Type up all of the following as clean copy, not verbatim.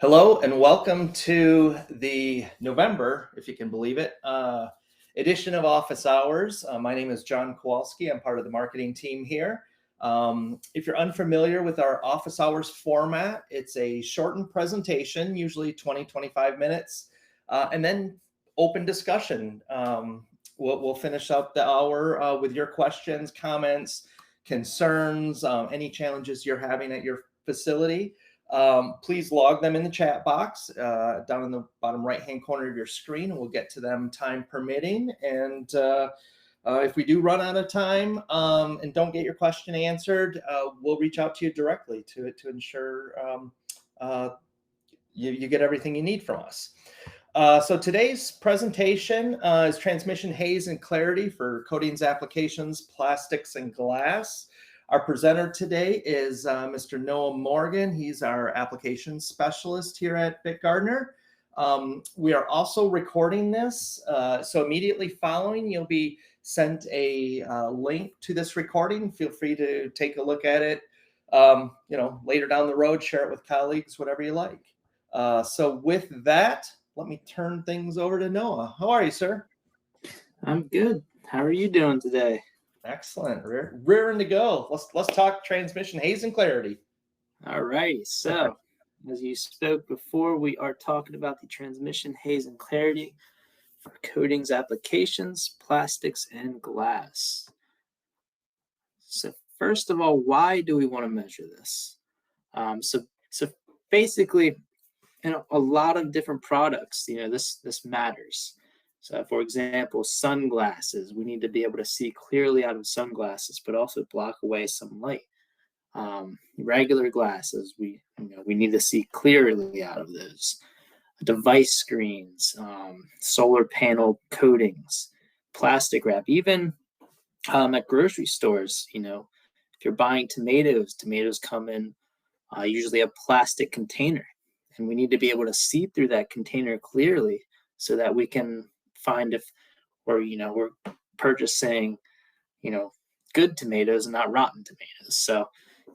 Hello and welcome to the November, if you can believe it, edition of Office Hours. My name is John Kowalski. I'm part of the marketing team here. If you're unfamiliar with our Office Hours format, it's a shortened presentation, usually 20-25 minutes, and then open discussion. We'll finish up the hour with your questions, comments, concerns, any challenges you're having at your facility. Please log them in the chat box down in the bottom right-hand corner of your screen, and we'll get to them time permitting. And if we do run out of time and don't get your question answered, we'll reach out to you directly to ensure you get everything you need from us. So today's presentation is Transmission, Haze, and Clarity for Coatings Applications, Plastics, and Glass. Our presenter today is Mr. Noah Morgan. He's our applications specialist here at BYK-Gardner. We are also recording this, so immediately following, you'll be sent a link to this recording. Feel free to take a look at it. Later down the road, share it with colleagues, whatever you like. So with that, let me turn things over to Noah. How are you, sir? I'm good. How are you doing today? Excellent. Rearing to go. Let's talk transmission, haze, and clarity. All righty. So, as you spoke before, we are talking about the transmission, haze, and clarity for coatings applications, plastics, and glass. So, first of all, why do we want to measure this? So basically, a lot of different products, this matters. So, for example, sunglasses, we need to be able to see clearly out of sunglasses, but also block away some light. Regular glasses, we need to see clearly out of those. Device screens, solar panel coatings, plastic wrap, even at grocery stores, if you're buying tomatoes come in usually a plastic container, and we need to be able to see through that container clearly so that we can find if we're purchasing good tomatoes and not rotten tomatoes. So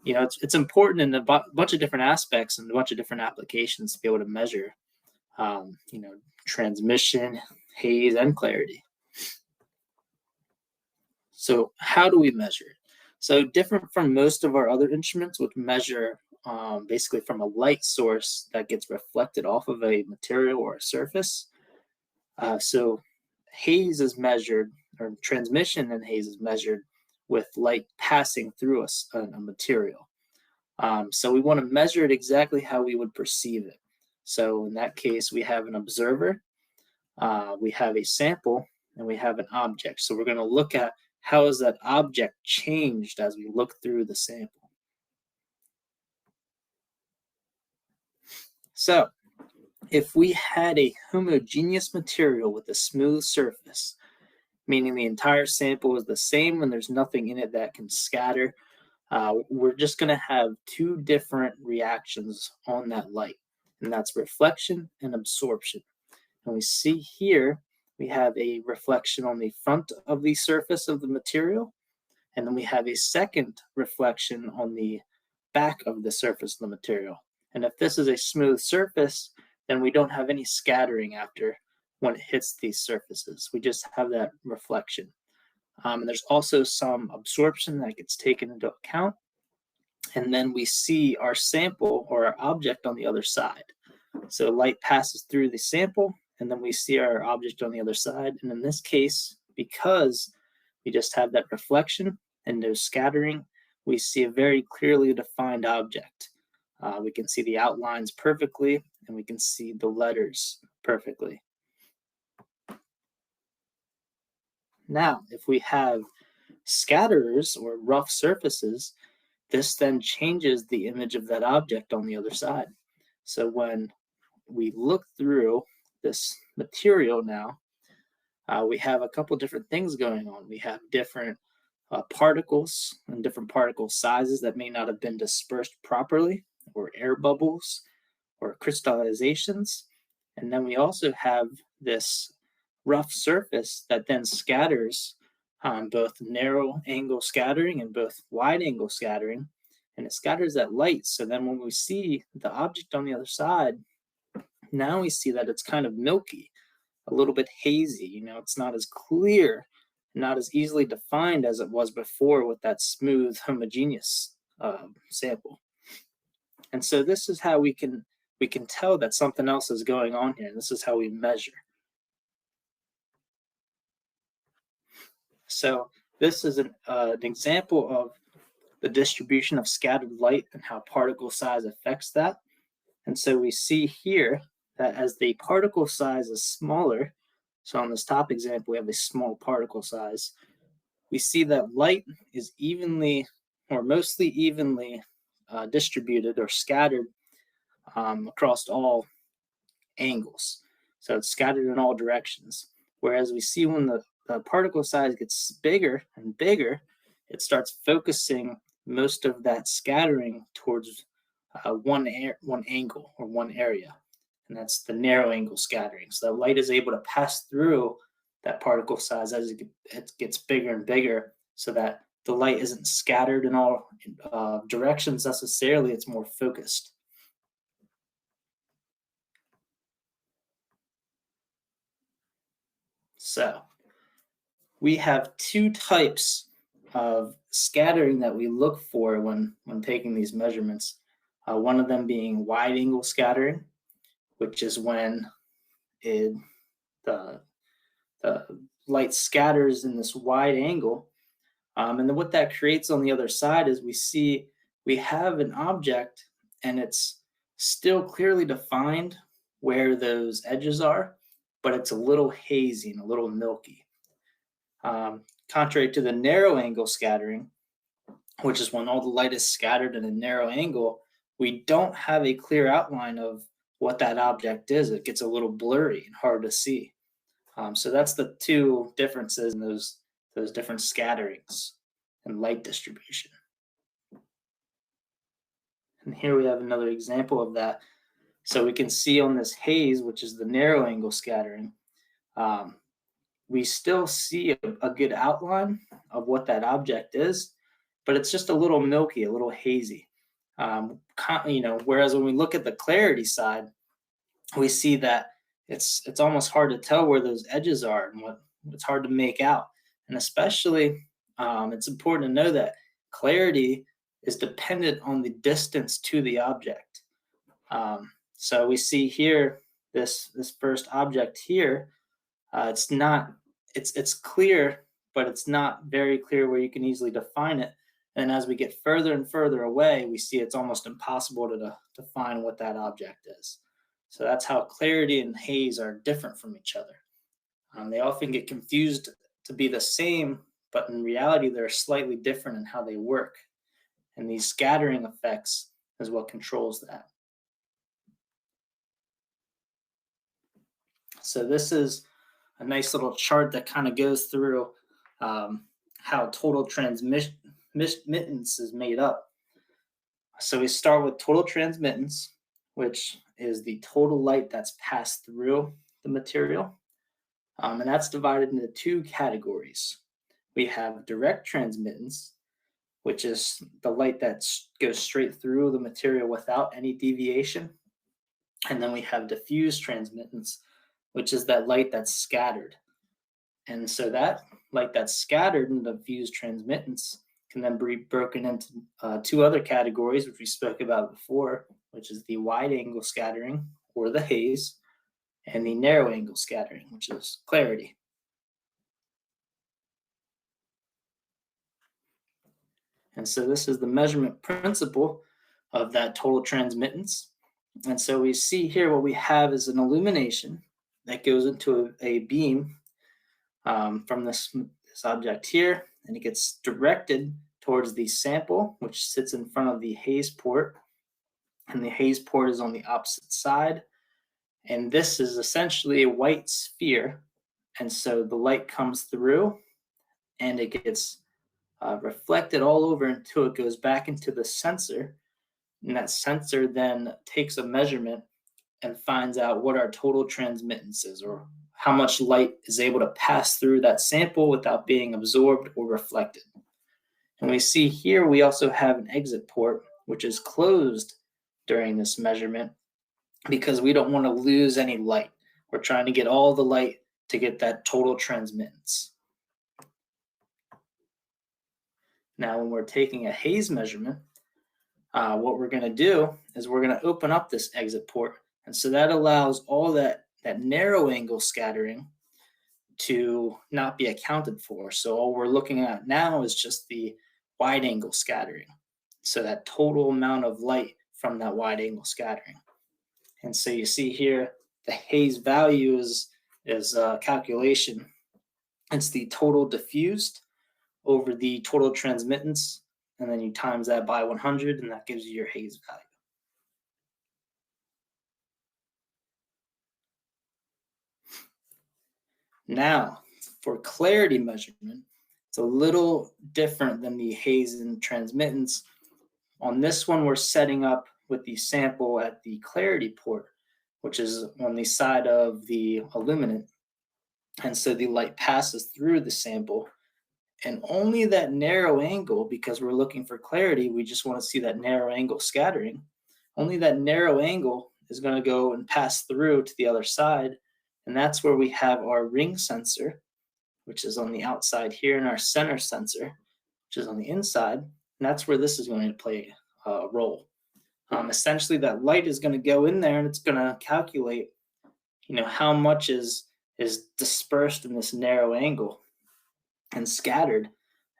it's important in a bunch of different aspects and a bunch of different applications to be able to measure transmission, haze, and clarity. So how do we measure it? So different from most of our other instruments, which measure basically from a light source that gets reflected off of a material or a surface. So haze is measured, or transmission and haze is measured with light passing through a material. So we want to measure it exactly how we would perceive it. So in that case, we have an observer, we have a sample, and we have an object. So we're going to look at how is that object changed as we look through the sample. So if we had a homogeneous material with a smooth surface, meaning the entire sample is the same and there's nothing in it that can scatter, we're just going to have two different reactions on that light, and that's reflection and absorption. And we see here, we have a reflection on the front of the surface of the material, and then we have a second reflection on the back of the surface of the material. And if this is a smooth surface, then we don't have any scattering after when it hits these surfaces. We just have that reflection. And there's also some absorption that gets taken into account. And then we see our sample or our object on the other side. So light passes through the sample, and then we see our object on the other side. And in this case, because we just have that reflection and no scattering, we see a very clearly defined object. We can see the outlines perfectly, and we can see the letters perfectly. Now, if we have scatterers or rough surfaces, this then changes the image of that object on the other side. So when we look through this material now, we have a couple different things going on. We have different particles and different particle sizes that may not have been dispersed properly, or air bubbles, or crystallizations. And then we also have this rough surface that then scatters, both narrow angle scattering and both wide angle scattering, and it scatters that light. So then when we see the object on the other side, now we see that it's kind of milky, a little bit hazy. It's not as clear, not as easily defined as it was before with that smooth, homogeneous sample. And so this is how we can tell that something else is going on here. This is how we measure. So this is an example of the distribution of scattered light and how particle size affects that. And so we see here that as the particle size is smaller, so on this top example, we have a small particle size, we see that light is evenly or mostly evenly distributed or scattered across all angles. So it's scattered in all directions. Whereas we see when the particle size gets bigger and bigger, it starts focusing most of that scattering towards one angle or one area. And that's the narrow angle scattering. So the light is able to pass through that particle size as it gets bigger and bigger, so that the light isn't scattered in all directions necessarily, it's more focused. So we have two types of scattering that we look for when taking these measurements. One of them being wide angle scattering, which is when the light scatters in this wide angle. And then what that creates on the other side is we have an object and it's still clearly defined where those edges are, but it's a little hazy and a little milky. Contrary to the narrow angle scattering, which is when all the light is scattered in a narrow angle, we don't have a clear outline of what that object is. It gets a little blurry and hard to see. So that's the two differences in those different scatterings and light distribution. And here we have another example of that. So we can see on this haze, which is the narrow angle scattering, we still see a good outline of what that object is, but it's just a little milky, a little hazy. Whereas when we look at the clarity side, we see that it's almost hard to tell where those edges are and what's hard to make out. And especially, it's important to know that clarity is dependent on the distance to the object. So we see here this first object here. It's clear, but it's not very clear where you can easily define it. And as we get further and further away, we see it's almost impossible to define what that object is. So that's how clarity and haze are different from each other. They often get confused to be the same, but in reality, they're slightly different in how they work. And these scattering effects is what controls that. So this is a nice little chart that kind of goes through how total transmittance is made up. So we start with total transmittance, which is the total light that's passed through the material. And that's divided into two categories. We have direct transmittance, which is the light that goes straight through the material without any deviation. And then we have diffuse transmittance, which is that light that's scattered. And so that light that's scattered in diffuse transmittance can then be broken into two other categories, which we spoke about before, which is the wide angle scattering, or the haze, and the narrow angle scattering, which is clarity. And so this is the measurement principle of that total transmittance. And so we see here what we have is an illumination that goes into a beam from this object here, and it gets directed towards the sample, which sits in front of the haze port. And the haze port is on the opposite side. And this is essentially a white sphere. And so the light comes through and it gets reflected all over until it goes back into the sensor. And that sensor then takes a measurement and finds out what our total transmittance is, or how much light is able to pass through that sample without being absorbed or reflected. And we see here we also have an exit port, which is closed during this measurement. because we don't want to lose any light. We're trying to get all the light to get that total transmittance. Now, when we're taking a haze measurement, what we're going to do is we're going to open up this exit port. And so that allows all that narrow angle scattering to not be accounted for. So all we're looking at now is just the wide angle scattering. So that total amount of light from that wide angle scattering. And so you see here, the Haze value is a calculation. It's the total diffused over the total transmittance, and then you times that by 100, and that gives you your Haze value. Now, for clarity measurement, it's a little different than the Haze and transmittance. On this one, we're setting up with the sample at the clarity port, which is on the side of the illuminant. And so the light passes through the sample, and only that narrow angle, because we're looking for clarity, we just want to see that narrow angle scattering. Only that narrow angle is going to go and pass through to the other side. And that's where we have our ring sensor, which is on the outside here, and our center sensor, which is on the inside. And that's where this is going to play a role. Essentially, that light is going to go in there, and it's going to calculate, how much is dispersed in this narrow angle and scattered.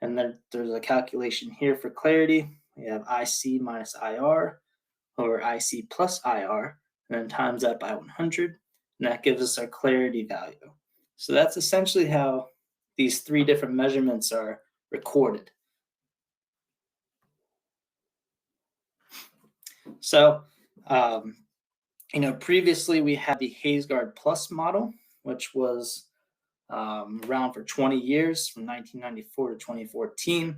And then there's a calculation here for clarity. We have IC minus IR over IC plus IR, and then times that by 100, and that gives us our clarity value. So that's essentially how these three different measurements are recorded. So, previously we had the HazeGuard Plus model, which was around for 20 years, from 1994 to 2014,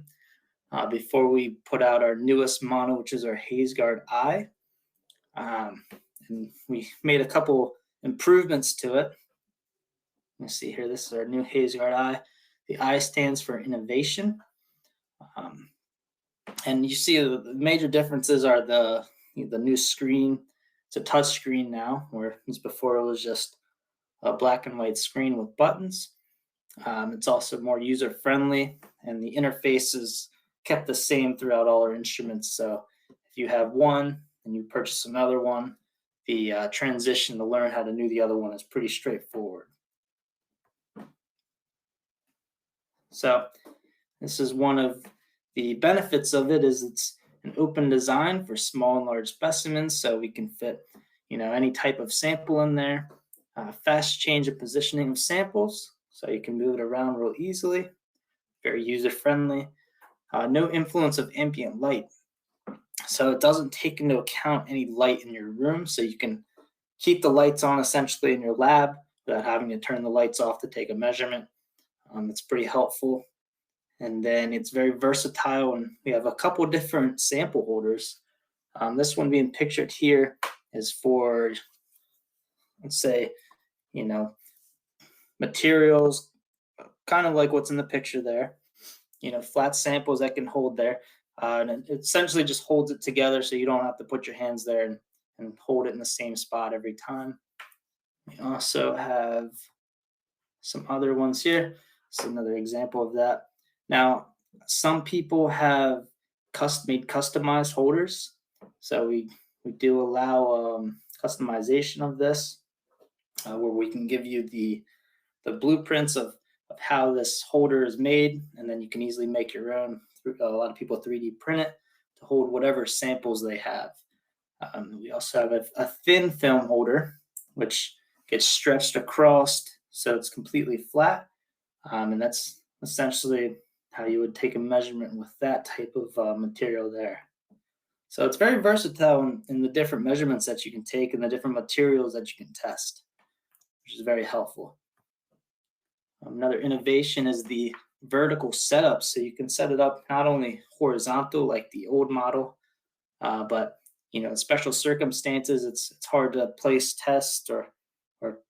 before we put out our newest model, which is our HazeGuard I. And we made a couple improvements to it. Let's see here. This is our new HazeGuard I. The I stands for innovation. And you see the major differences are the new screen. It's a touch screen now, whereas before it was just a black and white screen with buttons. It's also more user-friendly, and the interface is kept the same throughout all our instruments. So if you have one and you purchase another one, the transition to learn how to do the other one is pretty straightforward. So this is one of the benefits of it, is it's an open design for small and large specimens, so we can fit any type of sample in there. Fast change of positioning of samples, so you can move it around real easily. Very user-friendly. No influence of ambient light, so it doesn't take into account any light in your room, so you can keep the lights on essentially in your lab without having to turn the lights off to take a measurement. It's pretty helpful. And then it's very versatile, and we have a couple different sample holders. This one being pictured here is for, let's say, materials, kind of like what's in the picture there. Flat samples that can hold there. And it essentially just holds it together, so you don't have to put your hands there and hold it in the same spot every time. We also have some other ones here. This is another example of that. Now, some people have made customized holders, so we do allow customization of this, where we can give you the blueprints of how this holder is made, and then you can easily make your own. A lot of people 3D print it to hold whatever samples they have. We also have a thin film holder, which gets stretched across so it's completely flat, and that's essentially how you would take a measurement with that type of material there. So it's very versatile in the different measurements that you can take and the different materials that you can test, which is very helpful. Another innovation is the vertical setup. So you can set it up not only horizontal like the old model, but in special circumstances, it's hard to place tests or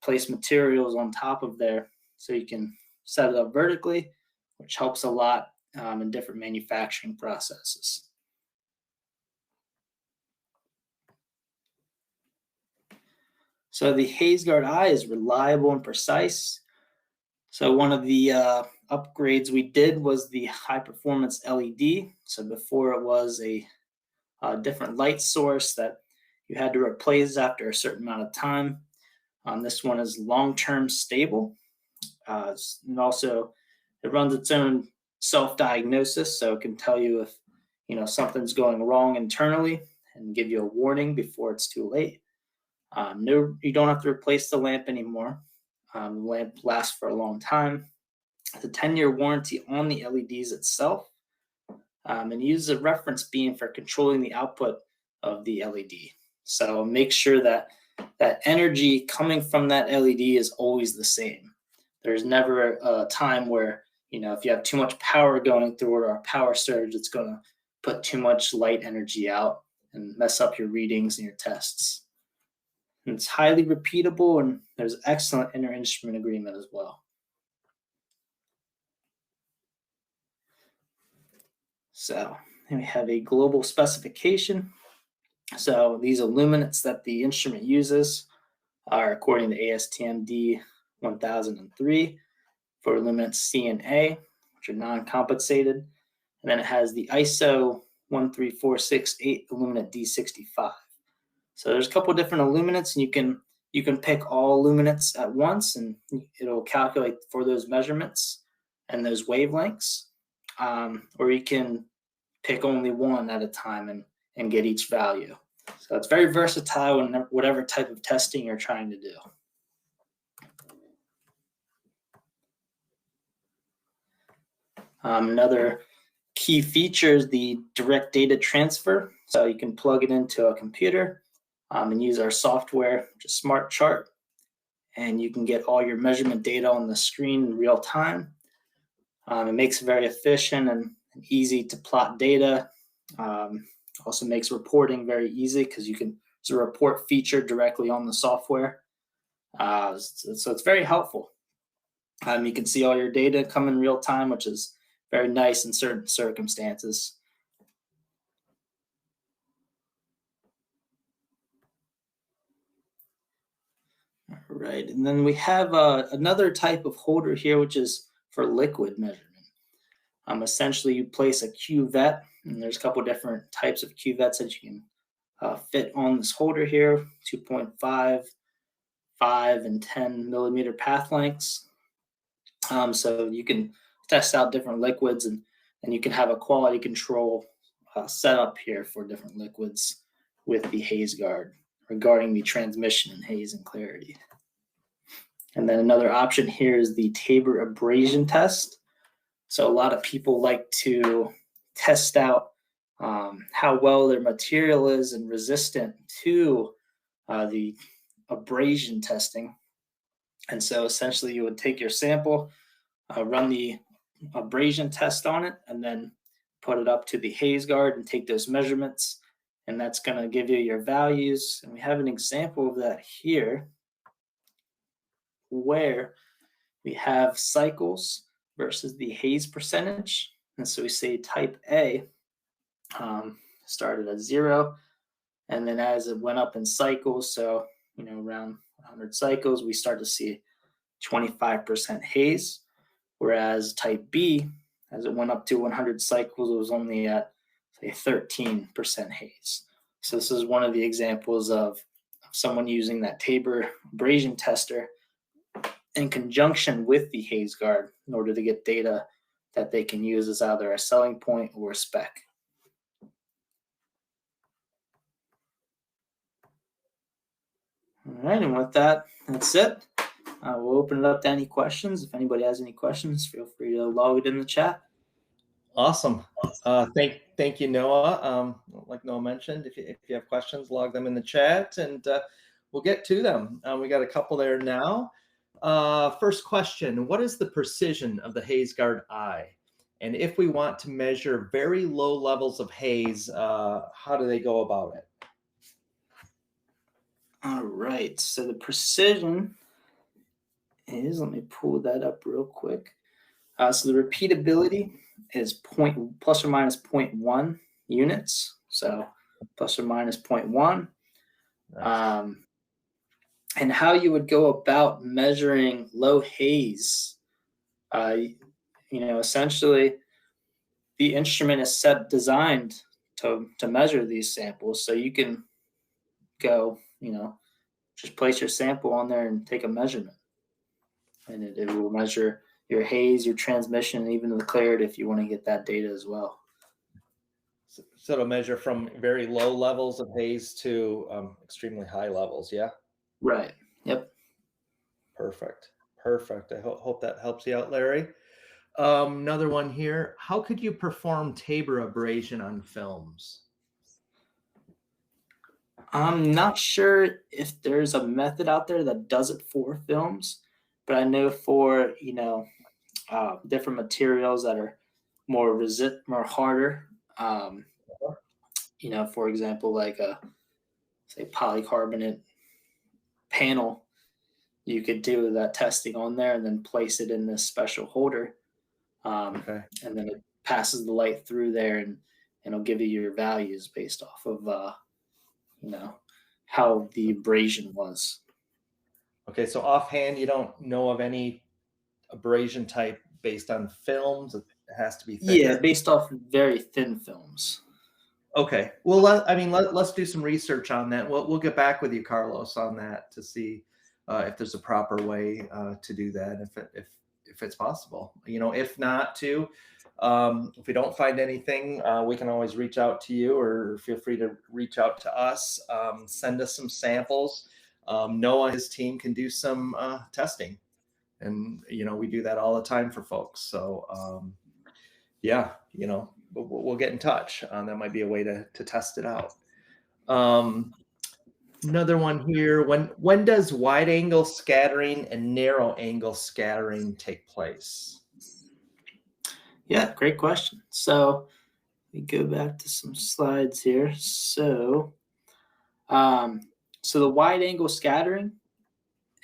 place materials on top of there. So you can set it up vertically, which helps a lot in different manufacturing processes. So the HazeGuard Eye is reliable and precise. So one of the upgrades we did was the high performance LED. So before it was a different light source that you had to replace after a certain amount of time. This one is long-term stable. And also it runs its own self-diagnosis, so it can tell you if something's going wrong internally and give you a warning before it's too late. No, you don't have to replace the lamp anymore. The lamp lasts for a long time. It's a 10-year warranty on the LEDs itself, and uses a reference beam for controlling the output of the LED. So make sure that that energy coming from that LED is always the same. There's never a time where, if you have too much power going through it or a power surge, it's going to put too much light energy out and mess up your readings and your tests. And it's highly repeatable, and there's excellent inter-instrument agreement as well. So we have a global specification. So these illuminants that the instrument uses are according to ASTM D1003 for illuminants C and A, which are non-compensated. And then it has the ISO 13468 illuminant D65. So there's a couple different illuminants, and you can pick all illuminants at once, and it'll calculate for those measurements and those wavelengths. Or you can pick only one at a time and get each value. So it's very versatile in whatever type of testing you're trying to do. Another key feature is the direct data transfer. So you can plug it into a computer and use our software, which is Smart Chart, and you can get all your measurement data on the screen in real time. It makes it very efficient and easy to plot data. Also makes reporting very easy because it's a report feature directly on the software. So it's very helpful. You can see all your data come in real time, which is very nice in certain circumstances. All right, and then we have another type of holder here, which is for liquid measurement. Essentially, you place a cuvette, and there's a couple different types of cuvettes that you can fit on this holder here, 2.5, 5, and 10 millimeter path lengths. So you can test out different liquids, and you can have a quality control set up here for different liquids with the HazeGuard regarding the transmission in haze and clarity. And then another option here is the Tabor abrasion test. So a lot of people like to test out how well their material is and resistant to the abrasion testing. And so essentially you would take your sample, run the abrasion test on it, and then put it up to the HazeGuard and take those measurements. And that's going to give you your values. And we have an example of that here where we have cycles versus the haze percentage. And so we say type A started at 0. And then as it went up in cycles, so around 100 cycles, we start to see 25% haze. Whereas type B, as it went up to 100 cycles, it was only at, say, 13% haze. So this is one of the examples of someone using that Tabor abrasion tester in conjunction with the HazeGuard in order to get data that they can use as either a selling point or a spec. All right, and with that, that's it. We'll open it up to any questions. If anybody has any questions, feel free to log it in the chat. Awesome. Thank you, Noah. Like Noah mentioned, if you have questions, log them in the chat, and we'll get to them. We got a couple there now. First question: what is the precision of the HazeGuard Eye? And if we want to measure very low levels of haze, how do they go about it? All right. So the precision is, let me pull that up real quick. So the repeatability is plus or minus 0.1 units. So plus or minus 0.1. Nice. and how you would go about measuring low haze. Essentially, the instrument is designed to measure these samples, so you can go, just place your sample on there and take a measurement, and it will measure your haze, your transmission, and even the clarity if you want to get that data as well. So it'll measure from very low levels of haze to extremely high levels. Yeah. Right. Yep. Perfect. Perfect. I hope that helps you out, Larry. Another one here. How could you perform Tabor abrasion on films? I'm not sure if there's a method out there that does it for films, but I know for different materials that are more harder. For example, like a say polycarbonate panel, you could do that testing on there and then place it in this special holder, Okay. and then it passes the light through there, and it'll give you your values based off of how the abrasion was. Okay. So offhand, you don't know of any abrasion type based on films. It has to be Yeah, thicker. based off very thin films. Okay. Well, let's do some research on that. We'll get back with you, Carlos, on that to see if there's a proper way to do that, if it's possible. If not, too, if we don't find anything, we can always reach out to you, or feel free to reach out to us. Send us some samples. Noah and his team can do some testing, and we do that all the time for folks. So yeah, we'll get in touch. That might be a way to test it out. Another one here. When does wide angle scattering and narrow angle scattering take place? Yeah, great question. So we go back to some slides here. So the wide angle scattering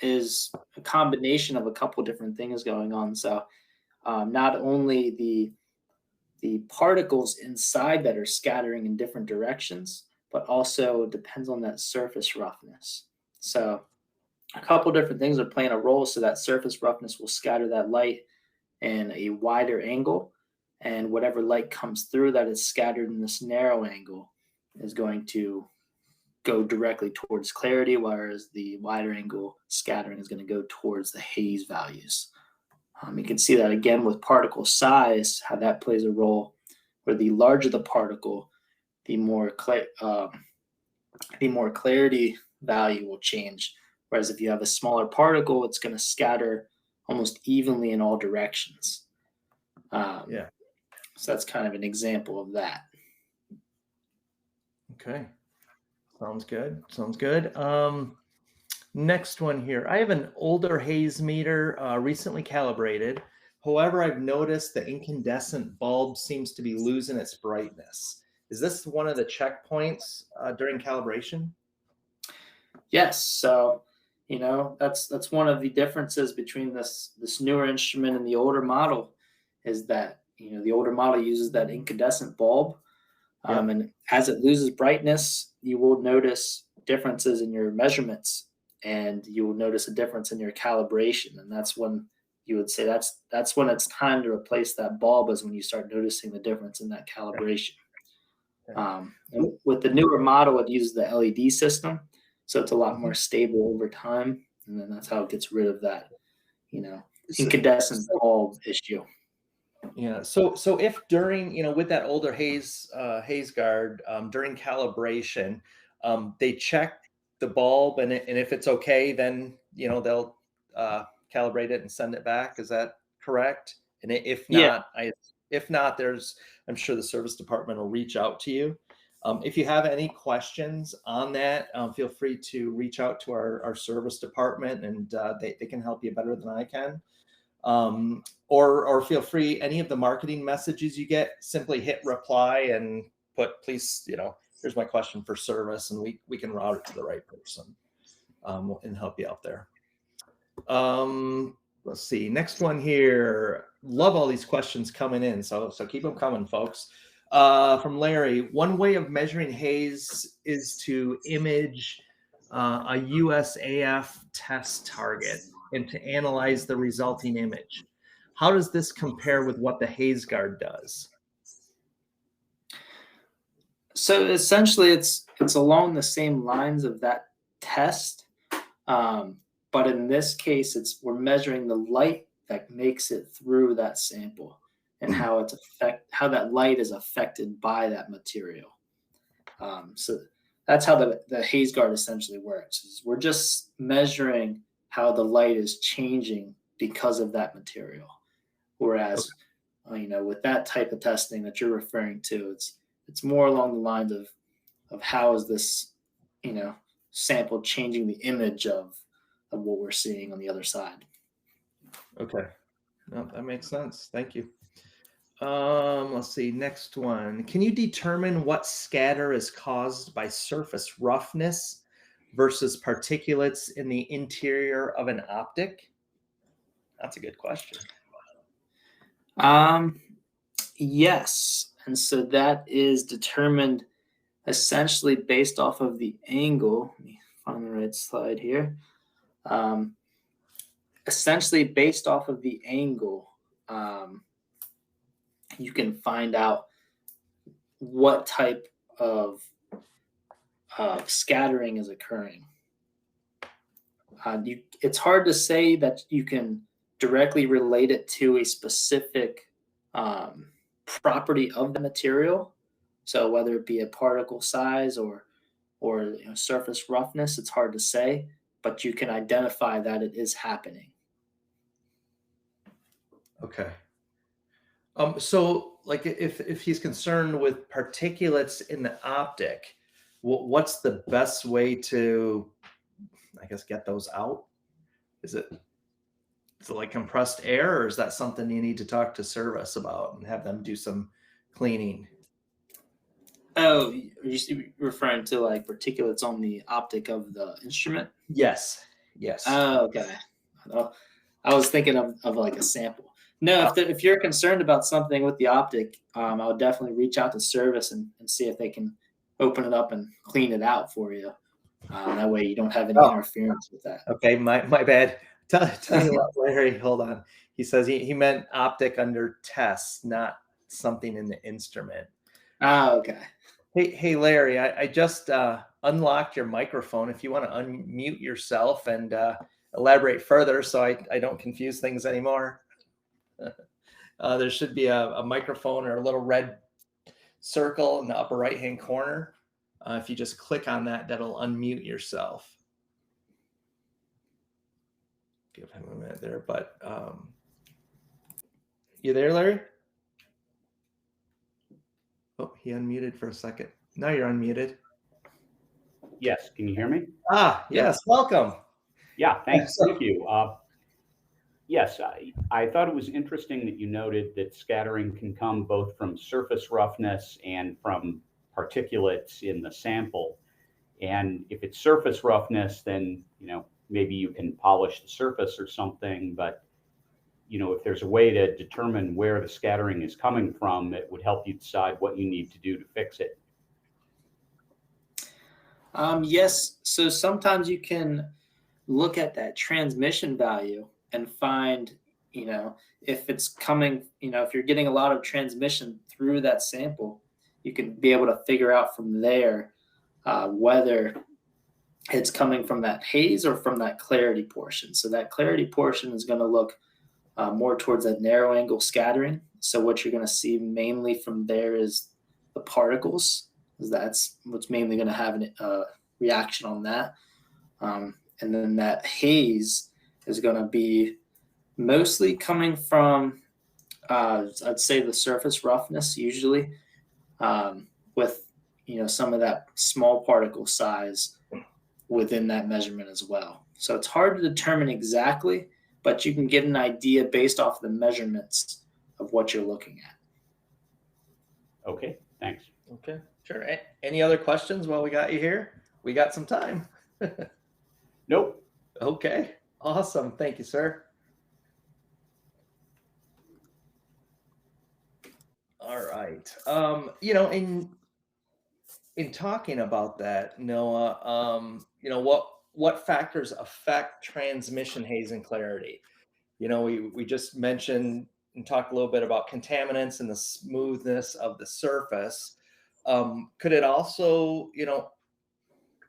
is a combination of a couple different things going on. So not only the particles inside that are scattering in different directions, but also depends on that surface roughness. So a couple different things are playing a role. So that surface roughness will scatter that light in a wider angle, and whatever light comes through that is scattered in this narrow angle is going to go directly towards clarity, whereas the wider angle scattering is going to go towards the haze values. You can see that again with particle size, how that plays a role, where the larger the particle, the more clarity value will change. Whereas if you have a smaller particle, it's going to scatter almost evenly in all directions. Yeah. So that's kind of an example of that. Okay. Sounds good. Sounds good. Next one here. I have an older haze meter, recently calibrated. However, I've noticed the incandescent bulb seems to be losing its brightness. Is this one of the checkpoints during calibration? Yes. So, that's one of the differences between this newer instrument and the older model, is that the older model uses that incandescent bulb, Yep. and as it loses brightness, you will notice differences in your measurements, and you will notice a difference in your calibration, and that's when you would say that's when it's time to replace that bulb, is when you start noticing the difference in that calibration. Okay. And with the newer model, it uses the LED system, so it's a lot more Mhm. stable over time, and then that's how it gets rid of that, So, incandescent bulb issue. yeah. So if during, with that older haze guard, during calibration, they check the bulb, and if it's okay, then they'll calibrate it and send it back. Is that correct? And if Yeah, not, I'm sure the service department will reach out to you. If you have any questions on that, feel free to reach out to our service department, and they can help you better than I can. Or feel free, any of the marketing messages you get, simply hit reply and put, please, here's my question for service, and we can route it to the right person, and help you out there. Let's see, next one here. Love all these questions coming in, so keep them coming, folks. From Larry: one way of measuring haze is to image a USAF test target and to analyze the resulting image. How does this compare with what the Haze Guard does? So essentially, it's along the same lines of that test, but in this case, we're measuring the light that makes it through that sample and how that light is affected by that material. So that's how the Haze Guard essentially works. Is we're just measuring how the light is changing because of that material. Whereas, with that type of testing that you're referring to, it's more along the lines of how is this, sample changing the image of what we're seeing on the other side. Okay. No, that makes sense. Thank you. Let's see. Next one. Can you determine what scatter is caused by surface roughness versus particulates in the interior of an optic? That's a good question. Yes. And so that is determined essentially based off of the angle. Let me find the right slide here. Essentially based off of the angle, you can find out what type of scattering is occurring. It's hard to say that you can directly relate it to a specific property of the material. So whether it be a particle size or surface roughness, it's hard to say, but you can identify that it is happening. Okay. So like if he's concerned with particulates in the optic, what's the best way to, I guess, get those out? Is it like compressed air, or is that something you need to talk to service about and have them do some cleaning? Oh, are you referring to like particulates on the optic of the instrument? Yes. Yes. Oh, okay. I was thinking of like a sample. No, if you're concerned about something with the optic, I would definitely reach out to service and see if they can open it up and clean it out for you. That way you don't have any interference with that. Okay, my bad. Tell me what, Larry. Hold on. He says he meant optic under test, not something in the instrument. Okay. Hey, Larry. I just unlocked your microphone. If you want to unmute yourself and elaborate further, so I don't confuse things anymore. There should be a microphone or a little red circle in the upper right-hand corner. If you just click on that, that'll unmute yourself. Give him a minute there, but you there, Larry? Oh, he unmuted for a second. Now you're unmuted. Yes, can you hear me? Yes, welcome. Yeah, thanks. Thank you. Yes, I thought it was interesting that you noted that scattering can come both from surface roughness and from particulates in the sample. And if it's surface roughness, then maybe you can polish the surface or something. But if there's a way to determine where the scattering is coming from, it would help you decide what you need to do to fix it. Yes. So sometimes you can look at that transmission value and find, if it's coming, if you're getting a lot of transmission through that sample, you can be able to figure out from there whether it's coming from that haze or from that clarity portion. So that clarity portion is going to look more towards that narrow angle scattering. So what you're going to see mainly from there is the particles. That's what's mainly going to have a reaction on that. And then that haze is going to be mostly coming from, I'd say, the surface roughness usually, with some of that small particle size within that measurement as well. So it's hard to determine exactly, but you can get an idea based off the measurements of what you're looking at. Okay, thanks. Okay, sure. Any other questions while we got you here? We got some time. Nope. Okay, awesome. Thank you, sir. All right. In in talking about that, Noah, what factors affect transmission haze and clarity? We just mentioned and talked a little bit about contaminants and the smoothness of the surface. Could it also,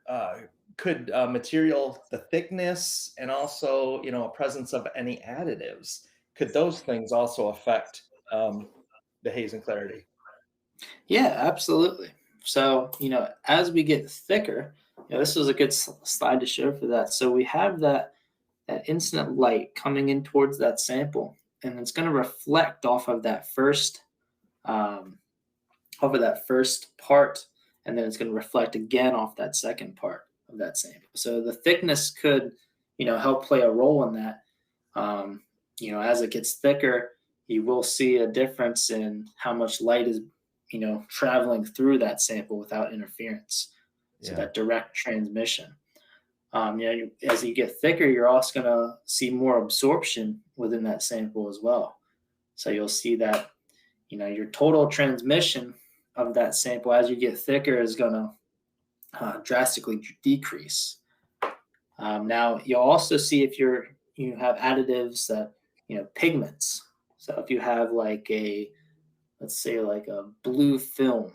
uh, could material, the thickness, and also, a presence of any additives, could those things also affect the haze and clarity? Yeah, absolutely. So, as we get thicker, this was a good slide to show for that. So we have that instant light coming in towards that sample, and it's going to reflect um, off of that first part, and then it's going to reflect again off that second part of that sample. So the thickness could, help play a role in that. Um, as it gets thicker, you will see a difference in how much light is, traveling through that sample without interference. So Yeah. that direct transmission. As you get thicker, you're also going to see more absorption within that sample as well. So you'll see that, your total transmission of that sample as you get thicker is going to drastically decrease. Now you'll also see if you have additives that, pigments. So if you have let's say like a blue film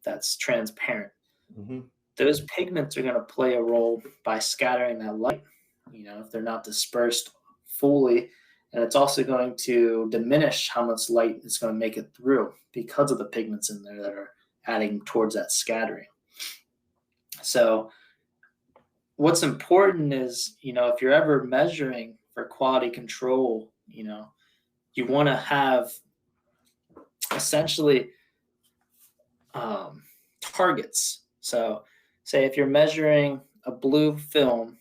that's transparent, Hmm. those pigments are going to play a role by scattering that light, if they're not dispersed fully. And it's also going to diminish how much light it's going to make it through because of the pigments in there that are adding towards that scattering. So what's important is, if you're ever measuring for quality control, you want to have essentially targets. So say if you're measuring a blue film,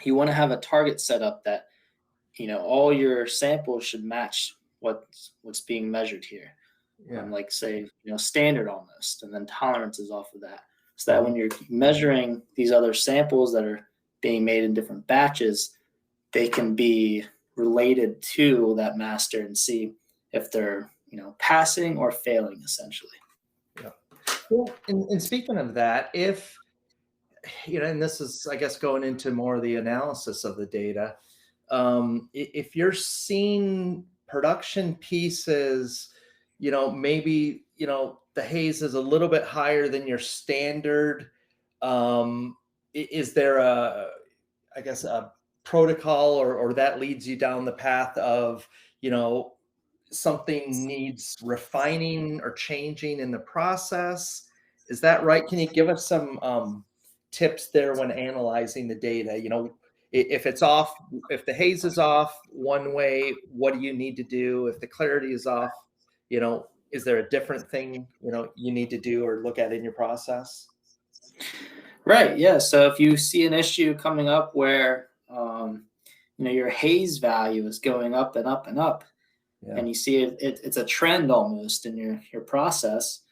you want to have a target set up that, all your samples should match what's being measured here. Yeah. Like say, standard almost, and then tolerances off of that. So that when you're measuring these other samples that are being made in different batches, they can be related to that master and see if they're, passing or failing essentially. Yeah. Well, and speaking of that, if, and this is, I guess, going into more of the analysis of the data, if you're seeing production pieces, maybe, the haze is a little bit higher than your standard. Is there I guess, a protocol, or that leads you down the path of, something needs refining or changing in the process? Is that right? Can you give us some tips there when analyzing the data? If it's off, if the haze is off one way, what do you need to do? If the clarity is off, is there a different thing, you need to do or look at in your process? Right. Yeah. So if you see an issue coming up where, your haze value is going up and up and up, Yeah. and you see it's a trend almost in your process,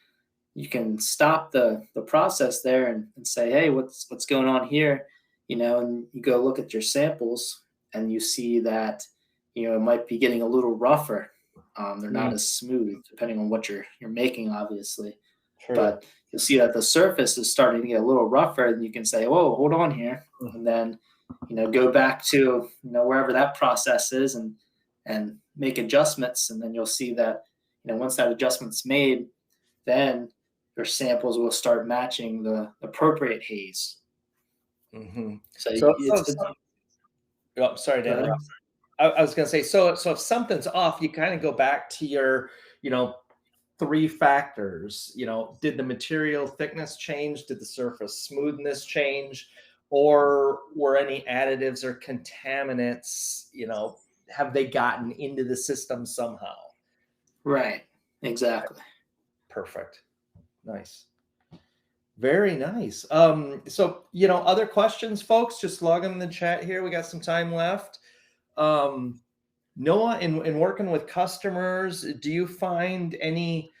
you can stop the process there and say, hey, what's going on here? And you go look at your samples and you see that, it might be getting a little rougher. They're not as smooth depending on what you're making, obviously. True. But you'll see that the surface is starting to get a little rougher, and you can say, whoa, hold on here. And then, go back to, wherever that process is and make adjustments. And then you'll see that, once that adjustment's made, then your samples will start matching the appropriate haze. Mm-hmm. So, Oh, sorry to interrupt. I was going to say, so if something's off, you kind of go back to your, three factors. Did the material thickness change? Did the surface smoothness change? Or were any additives or contaminants, have they gotten into the system somehow? right, exactly. Perfect. Nice. Very nice. So, other questions, folks, just log them in the chat here. We got some time left. Noah, in working with customers, do you find any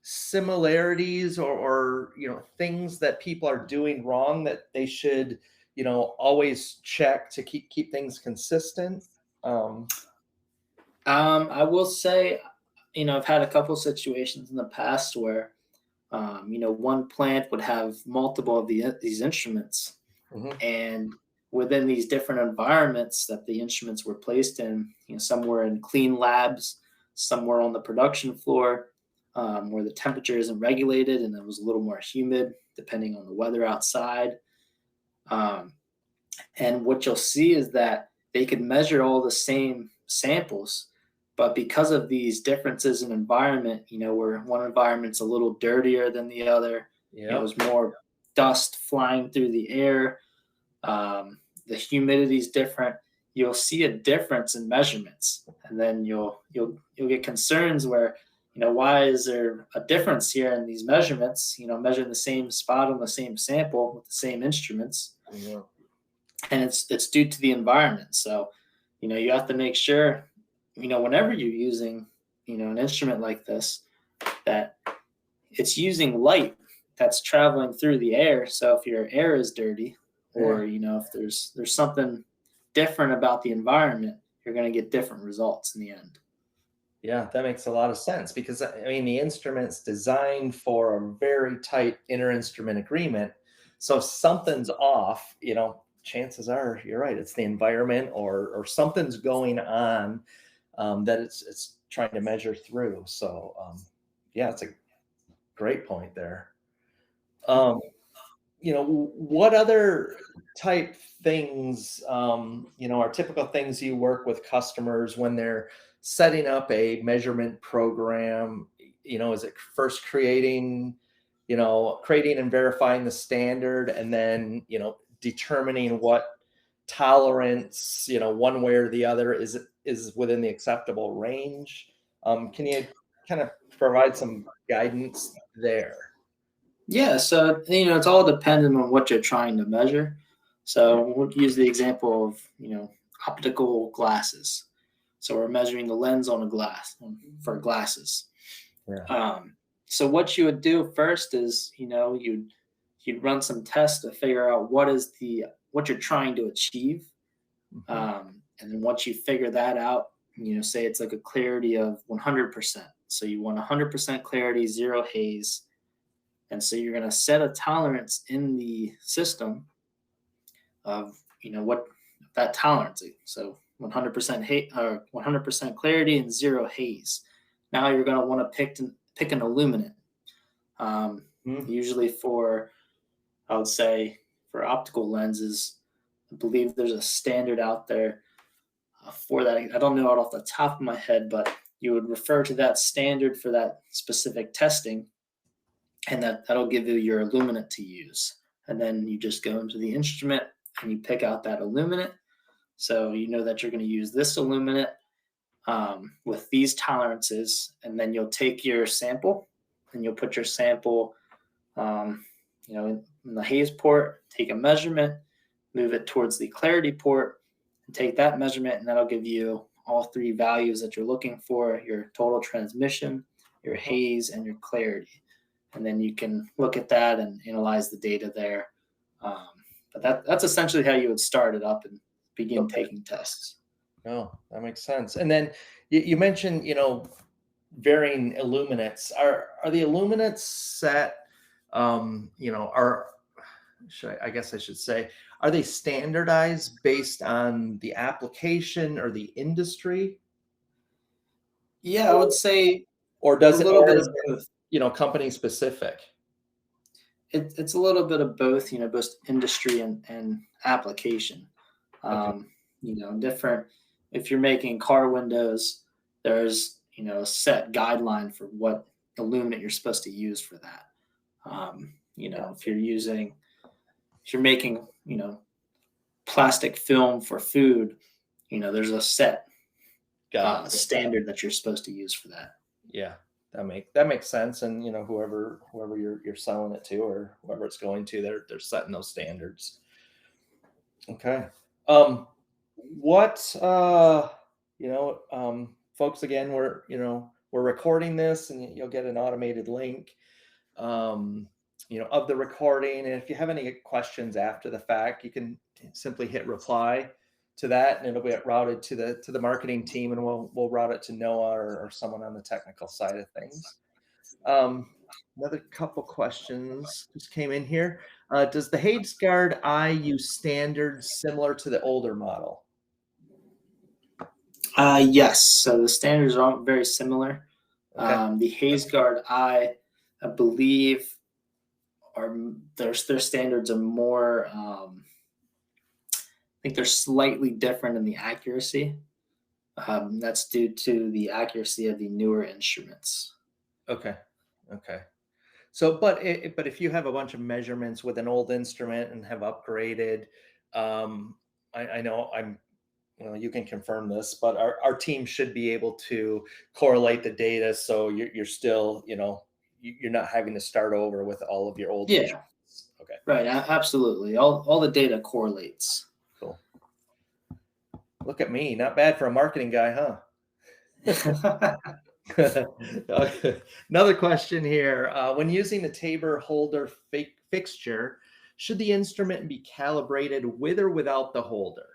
similarities or things that people are doing wrong that they should always check to keep things consistent? I will say, I've had a couple situations in the past where One plant would have multiple of these instruments, Mhm. and within these different environments that the instruments were placed in, some were in clean labs, some were on the production floor, where the temperature isn't regulated and it was a little more humid depending on the weather outside. Um, and what you'll see is that they could measure all the same samples, but because of these differences in environment, where one environment's a little dirtier than the other, Yep. there's more dust flying through the air, the humidity is different. You'll see a difference in measurements, and then you'll get concerns where, why is there a difference here in these measurements? Measuring the same spot on the same sample with the same instruments, Yeah. and it's due to the environment. So, you have to make sure, whenever you're using, an instrument like this, that it's using light that's traveling through the air. So if your air is dirty, or if there's something different about the environment, you're going to get different results in the end. Yeah, that makes a lot of sense because I mean the instrument's designed for a very tight inter-instrument agreement. So if something's off, chances are you're right. It's the environment or something's going on that it's trying to measure through. So yeah, it's a great point there. Um, what other type things, are typical things you work with customers when they're setting up a measurement program? Is it first creating and verifying the standard and then, determining what tolerance, one way or the other is within the acceptable range? Can you kind of provide some guidance there? Yeah, so it's all dependent on what you're trying to measure. So we'll use the example of optical glasses. So we're measuring the lens on a glass for glasses. Yeah. So what you would do first is you'd run some tests to figure out what you're trying to achieve, and then once you figure that out, say it's like a clarity of 100%. So you want 100% clarity, zero haze. And so you're going to set a tolerance in the system of, what that tolerance is. So 100% 100% clarity and zero haze. Now you're going to want to pick an illuminant. Usually I would say for optical lenses, I believe there's a standard out there for that. I don't know it off the top of my head, but you would refer to that standard for that specific testing, and that'll give you your illuminant to use. And then you just go into the instrument and you pick out that illuminant. So you know that you're going to use this illuminant with these tolerances, and then you'll take your sample and you'll put your sample, in the haze port, take a measurement, move it towards the clarity port, and take that measurement, and that'll give you all three values that you're looking for: your total transmission, your haze, and your clarity. And then you can look at that and analyze the data there. But that's essentially how you would start it up and begin taking tests. No, that makes sense. And then you mentioned, varying illuminants. Are the illuminants set? I guess I should say, are they standardized based on the application or the industry, Yeah, I would say or a little bit of both. company specific? It's a little bit of both, both industry and application. Okay. Different. If you're making car windows, there's a set guideline for what illuminant you're supposed to use for that. If you're making plastic film for food, there's a set standard that you're supposed to use for that. Yeah, that makes sense. And whoever you're selling it to or whoever it's going to, they're setting those standards. Okay. What folks, again, we're recording this, and you'll get an automated link of the recording. And if you have any questions after the fact, you can simply hit reply to that, and it'll get routed to the marketing team, and we'll route it to Noah or someone on the technical side of things. Another couple questions just came in here. Does the Haze Guard eye use standards similar to the older model? Yes. So the standards are very similar. Okay. The Haze Guard I believe, are their standards are more. I think they're slightly different in the accuracy. That's due to the accuracy of the newer instruments. Okay. Okay. So, but if you have a bunch of measurements with an old instrument and have upgraded, I know well, you can confirm this, but our team should be able to correlate the data. So you're still, you're not having to start over with all of your old Yeah, measurements. Okay. right. Absolutely. All the data correlates. Cool. Look at me. Not bad for a marketing guy, huh? Another question here. When using the Tabor holder fixture, should the instrument be calibrated with or without the holder?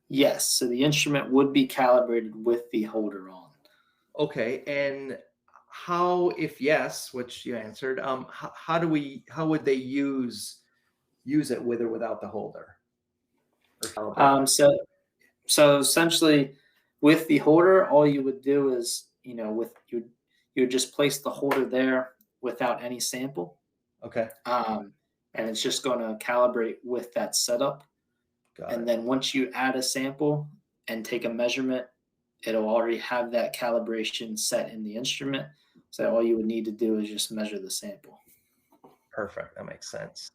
Yes. So the instrument would be calibrated with the holder on. Okay. And how, if yes, which you answered, how would they use it with or without the holder? Or calibrate? So essentially, with the holder, all you would do is, you would just place the holder there without any sample, Okay. and it's just going to calibrate with that setup. Got And it. then once you add a sample and take a measurement, it'll already have that calibration set in the instrument. So all you would need to do is just measure the sample. Perfect. That makes sense.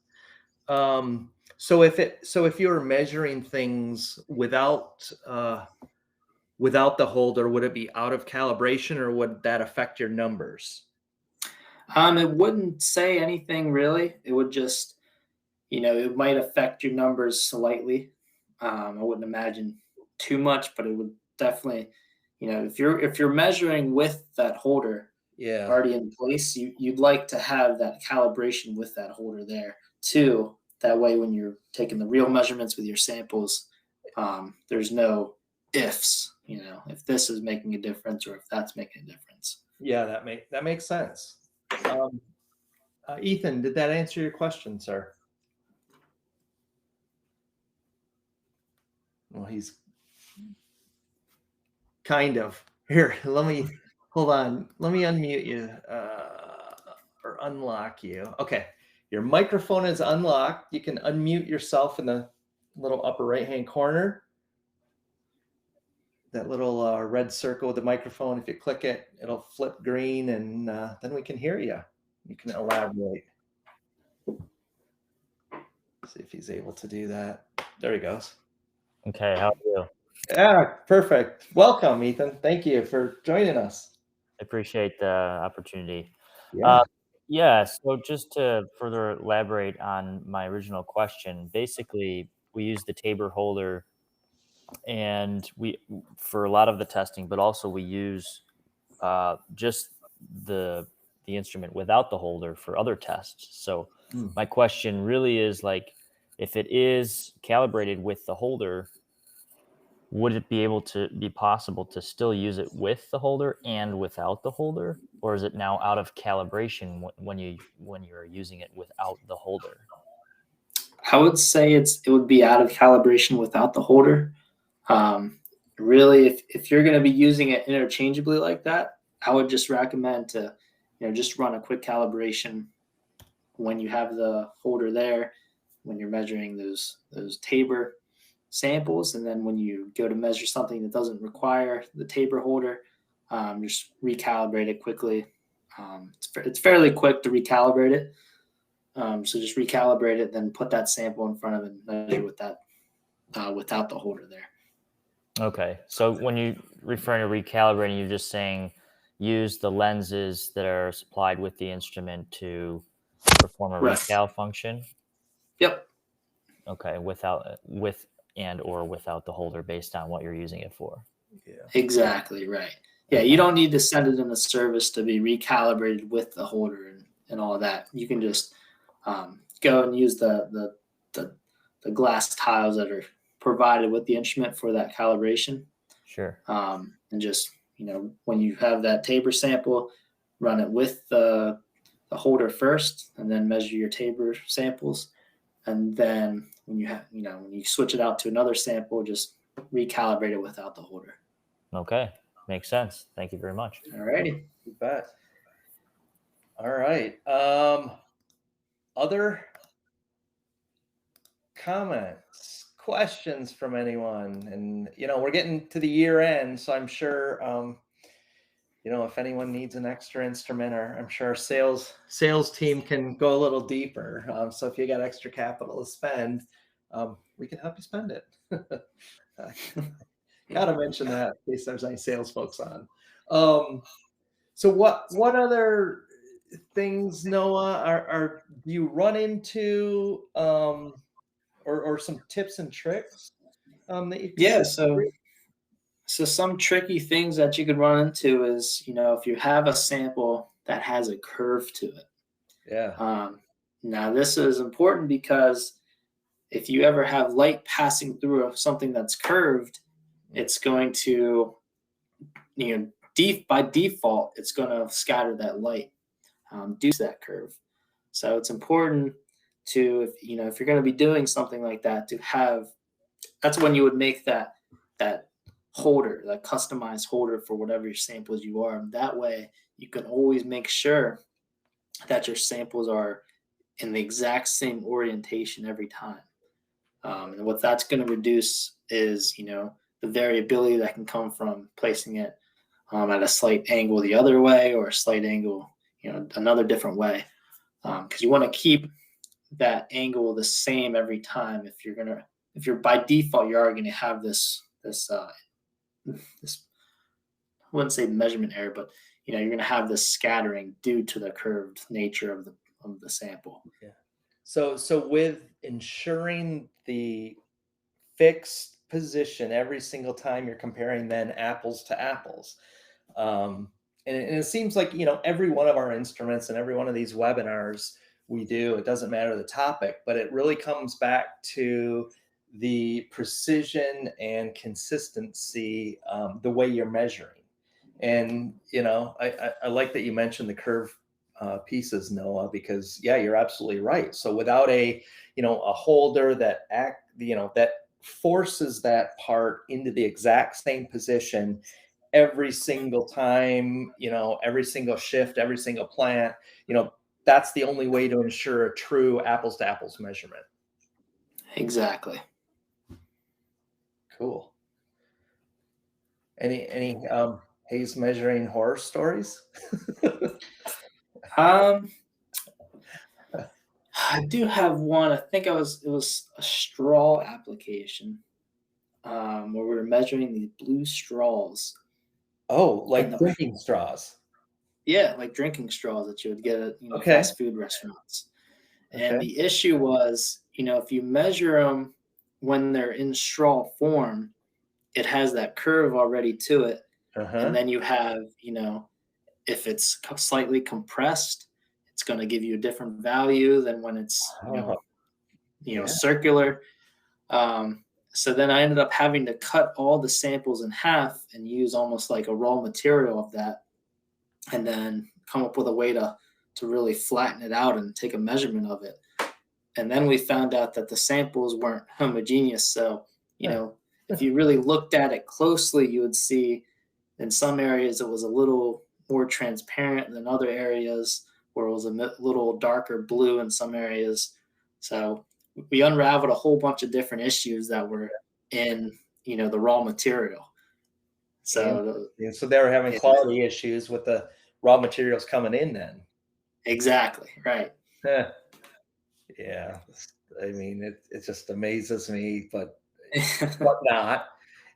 So if you're measuring things without the holder, would it be out of calibration or would that affect your numbers? It wouldn't say anything really. It would just, it might affect your numbers slightly. I wouldn't imagine too much, but it would definitely, if you're measuring with that holder Yeah. already in place, you'd like to have that calibration with that holder there too. That way, when you're taking the real measurements with your samples, there's no ifs. If this is making a difference or if that's making a difference. Yeah, that makes sense. Ethan, did that answer your question, sir? Well, he's kind of. Here, hold on. Let me unmute you or unlock you. Okay. Your microphone is unlocked. You can unmute yourself in the little upper right-hand corner. That little red circle with the microphone. If you click it, it'll flip green and then we can hear you. You can elaborate. See if he's able to do that. There he goes. Okay, how are you? Yeah, perfect. Welcome, Ethan. Thank you for joining us. I appreciate the opportunity. Yeah. So just to further elaborate on my original question, basically we use the Tabor holder and for a lot of the testing, but also we use just the instrument without the holder for other tests. So my question really is like, if it is calibrated with the holder, would it be possible to still use it with the holder and without the holder, or is it now out of calibration when you're using it without the holder? I would say it would be out of calibration without the holder. Really, if you're going to be using it interchangeably like that, I would just recommend to, just run a quick calibration when you have the holder there, when you're measuring those Tabor samples, and then when you go to measure something that doesn't require the Tabor holder, just recalibrate it quickly. It's fairly quick to recalibrate it. So just recalibrate it, then put that sample in front of it and measure with that without the holder there. Okay, so when you referring to recalibrating, you're just saying use the lenses that are supplied with the instrument to perform a recal function? Yep. Okay, with and or without the holder based on what you're using it for. Yeah. Exactly right. Yeah, Okay. You don't need to send it in a service to be recalibrated with the holder and all of that. You can just go and use the glass tiles that are provided with the instrument for that calibration. Sure. And just when you have that Tabor sample, run it with the holder first, and then measure your taper samples. And then when you switch it out to another sample, just recalibrate it without the holder. Okay, makes sense. Thank you very much. All righty. You bet. All right. Other comments, questions from anyone? And we're getting to the year end, so I'm sure if anyone needs an extra instrument, or I'm sure our sales team can go a little deeper. So if you got extra capital to spend, we can help you spend it. Gotta mention that in case there's any sales folks on. So what other things, Noah, do you run into, or some tips and tricks that you can So some tricky things that you could run into is, if you have a sample that has a curve to it. Yeah. Now this is important because if you ever have light passing through something that's curved, it's going to, by default, it's going to scatter that light due to that curve. So it's important to, if you're going to be doing something like that, to have, that's when you would make that holder, that customized holder for whatever your samples you are. And that way you can always make sure that your samples are in the exact same orientation every time. And what that's going to reduce is, the variability that can come from placing it at a slight angle the other way, or a slight angle, another different way. Because you want to keep that angle the same every time. If you're by default, you are going to have this I wouldn't say measurement error, but you're going to have this scattering due to the curved nature of the sample. Yeah. So with ensuring the fixed position every single time you're comparing then apples to apples, and it seems like every one of our instruments and every one of these webinars we do, it doesn't matter the topic, but it really comes back to the precision and consistency, the way you're measuring. And I like that you mentioned the curve pieces, Noah, because you're absolutely right. So without a holder that that forces that part into the exact same position every single time, every single shift, every single plant, that's the only way to ensure a true apples to apples measurement. Exactly. Cool. Any Haze measuring horror stories? I do have one. I think it was a straw application, where we were measuring the blue straws. Oh, like drinking straws. Yeah, like drinking straws that you would get at Okay. fast food restaurants. And the issue was, if you measure them when they're in straw form, it has that curve already to it. And then you have, if it's slightly compressed, it's going to give you a different value than when it's, circular. So then I ended up having to cut all the samples in half and use almost like a raw material of that, and then come up with a way to really flatten it out and take a measurement of it. And then we found out that the samples weren't homogeneous. So, if you really looked at it closely, you would see in some areas it was a little more transparent than other areas, where it was a little darker blue in some areas. So we unraveled a whole bunch of different issues that were in, the raw material. So they were having quality issues with the raw materials coming in then. Exactly. Right. Yeah. I mean, it just amazes me, but not,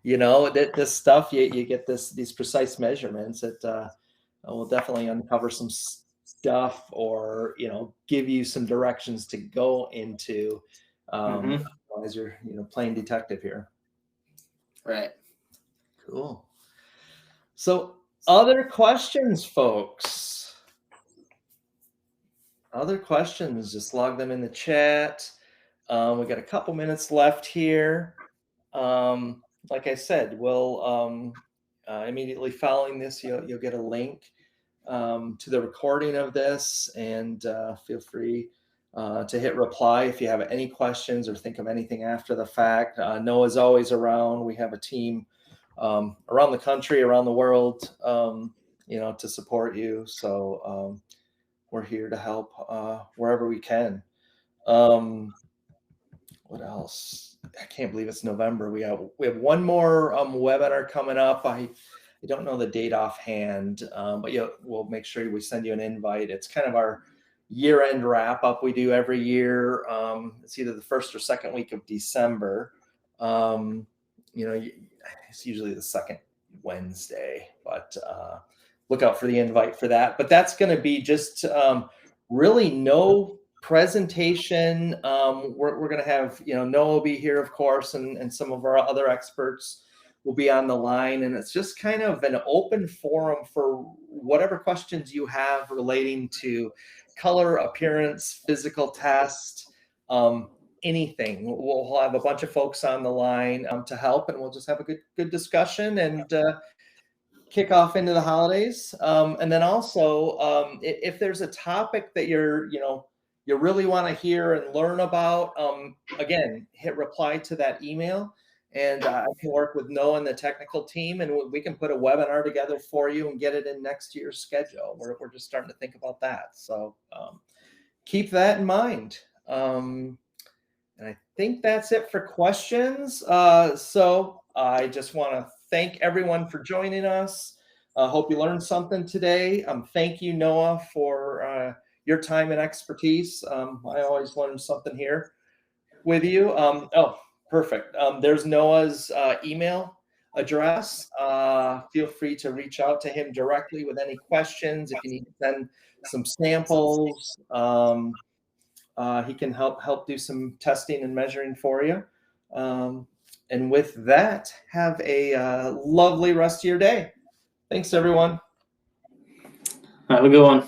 this stuff, you get these precise measurements that will definitely uncover some stuff, or, give you some directions to go into, as you're, playing detective here. Right. Cool. So other questions, folks? Other questions, just log them in the chat. We got a couple minutes left here. Like I said, we'll immediately following this, you'll get a link to the recording of this, and feel free to hit reply if you have any questions or think of anything after the fact. Noah's always around. We have a team around the country, around the world, to support you. So we're here to help wherever we can. What else? I can't believe it's November. We have one more webinar coming up. I don't know the date offhand, but we'll make sure we send you an invite. It's kind of our year-end wrap-up we do every year. It's either the first or second week of December. It's usually the second Wednesday, but look out for the invite for that. But that's going to be just really no presentation. We're going to have, Noah will be here, of course, and some of our other experts will be on the line. And it's just kind of an open forum for whatever questions you have relating to color, appearance, physical test, anything. We'll have a bunch of folks on the line to help, and we'll just have a good discussion and kick off into the holidays. And then also, if there's a topic that you really want to hear and learn about, again, hit reply to that email, and I can work with Noah and the technical team, and we can put a webinar together for you and get it in next year's schedule. We're just starting to think about that. So keep that in mind. And I think that's it for questions. So I just want to thank everyone for joining us. Hope you learned something today. Thank you, Noah, for your time and expertise. I always learn something here with you. Perfect. There's Noah's email address. Feel free to reach out to him directly with any questions. If you need to send some samples, he can help do some testing and measuring for you. And with that, have a lovely rest of your day. Thanks, everyone. Have a good one.